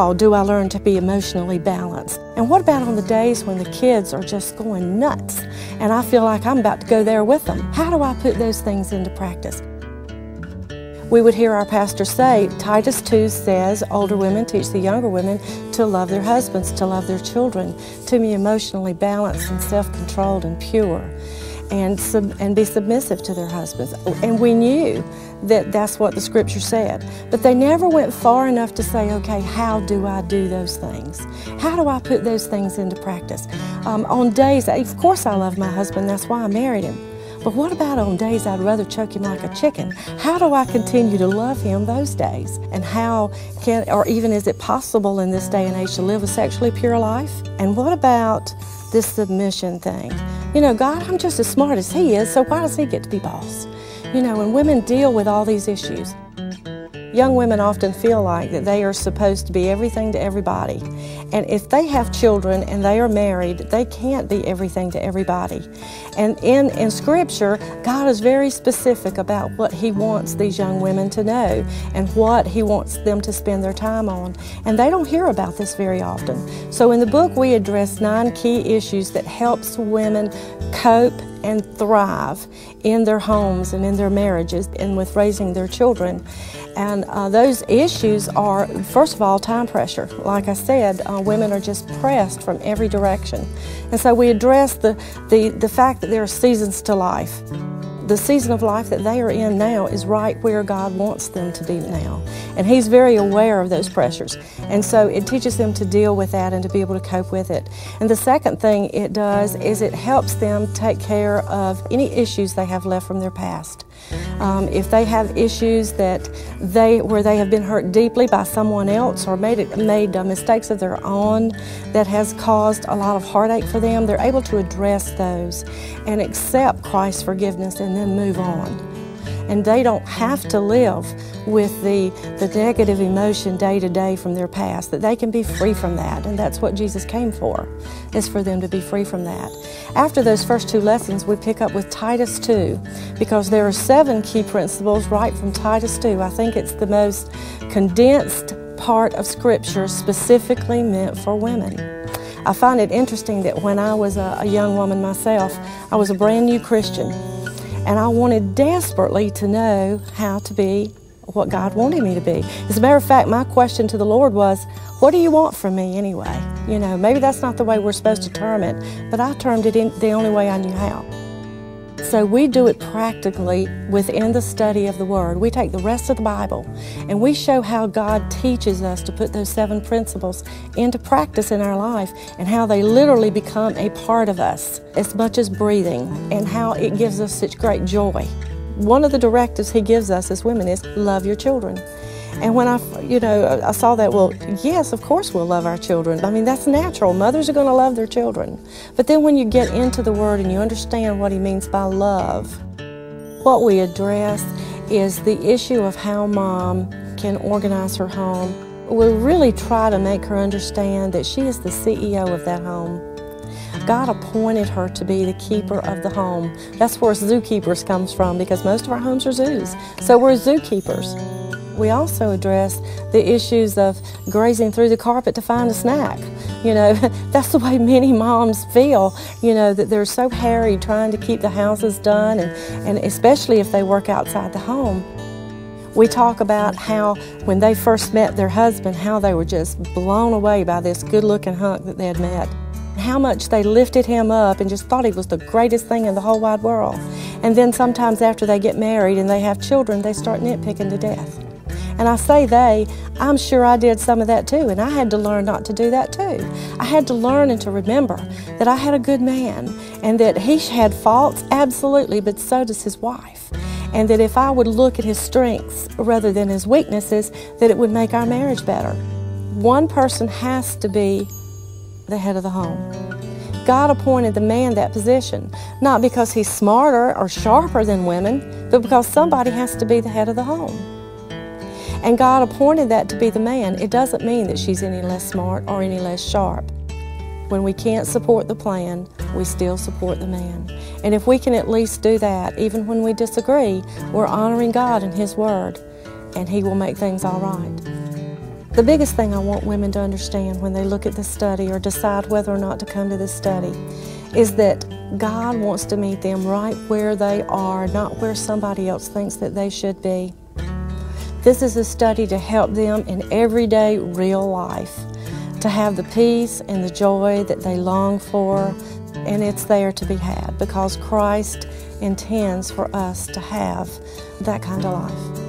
how do I learn to be emotionally balanced? And what about on the days when the kids are just going nuts and I feel like I'm about to go there with them? How do I put those things into practice? We would hear our pastor say, Titus 2 says, older women teach the younger women to love their husbands, to love their children, to be emotionally balanced and self-controlled and pure, and be submissive to their husbands. And we knew that that's what the scripture said. But they never went far enough to say, okay, how do I do those things? How do I put those things into practice? On days, of course I love my husband, that's why I married him. But what about on days I'd rather choke him like a chicken? How do I continue to love him those days? And how can, or even is it possible in this day and age to live a sexually pure life? And what about this submission thing? You know, God, I'm just as smart as he is, so why does he get to be boss? You know, when women deal with all these issues, young women often feel like that they are supposed to be everything to everybody. And if they have children and they are married, they can't be everything to everybody. And in Scripture, God is very specific about what he wants these young women to know and what he wants them to spend their time on. And they don't hear about this very often. So in the book, we address 9 key issues that helps women cope and thrive in their homes and in their marriages and with raising their children. And those issues are, first of all, time pressure. Like I said, women are just pressed from every direction. And so we address the fact that there are seasons to life. The season of life that they are in now is right where God wants them to be now. And he's very aware of those pressures. And so it teaches them to deal with that and to be able to cope with it. And the second thing it does is it helps them take care of any issues they have left from their past. If they have issues where they have been hurt deeply by someone else or made mistakes of their own that has caused a lot of heartache for them, they're able to address those and accept Christ's forgiveness and then move on. And they don't have to live with the negative emotion day to day from their past, that they can be free from that. And that's what Jesus came for, is for them to be free from that. After those first 2 lessons, we pick up with Titus 2, because there are 7 key principles right from Titus 2. I think it's the most condensed part of Scripture specifically meant for women. I find it interesting that when I was a young woman myself, I was a brand new Christian. And I wanted desperately to know how to be what God wanted me to be. As a matter of fact, my question to the Lord was, what do you want from me anyway? You know, maybe that's not the way we're supposed to term it, but I termed it in the only way I knew how. So we do it practically within the study of the Word. We take the rest of the Bible and we show how God teaches us to put those 7 principles into practice in our life and how they literally become a part of us as much as breathing, and how it gives us such great joy. One of the directives he gives us as women is love your children. And when I saw that, well, yes, of course we'll love our children. I mean, that's natural. Mothers are going to love their children. But then when you get into the Word and you understand what he means by love, what we address is the issue of how mom can organize her home. We really try to make her understand that she is the CEO of that home. God appointed her to be the keeper of the home. That's where zookeepers comes from, because most of our homes are zoos. So we're zookeepers. We also address the issues of grazing through the carpet to find a snack. You know, that's the way many moms feel, you know, that they're so harried trying to keep the houses done, and especially if they work outside the home. We talk about how when they first met their husband, how they were just blown away by this good-looking hunk that they had met. How much they lifted him up and just thought he was the greatest thing in the whole wide world. And then sometimes after they get married and they have children, they start nitpicking to death. And I say they, I'm sure I did some of that too, and I had to learn not to do that too. I had to learn and to remember that I had a good man, and that he had faults, absolutely, but so does his wife. And that if I would look at his strengths rather than his weaknesses, that it would make our marriage better. One person has to be the head of the home. God appointed the man that position, not because he's smarter or sharper than women, but because somebody has to be the head of the home. And God appointed that to be the man. It doesn't mean that she's any less smart or any less sharp. When we can't support the plan, we still support the man. And if we can at least do that, even when we disagree, we're honoring God and His Word, and He will make things all right. The biggest thing I want women to understand when they look at this study or decide whether or not to come to this study is that God wants to meet them right where they are, not where somebody else thinks that they should be. This is a study to help them in everyday real life, to have the peace and the joy that they long for, and it's there to be had because Christ intends for us to have that kind of life.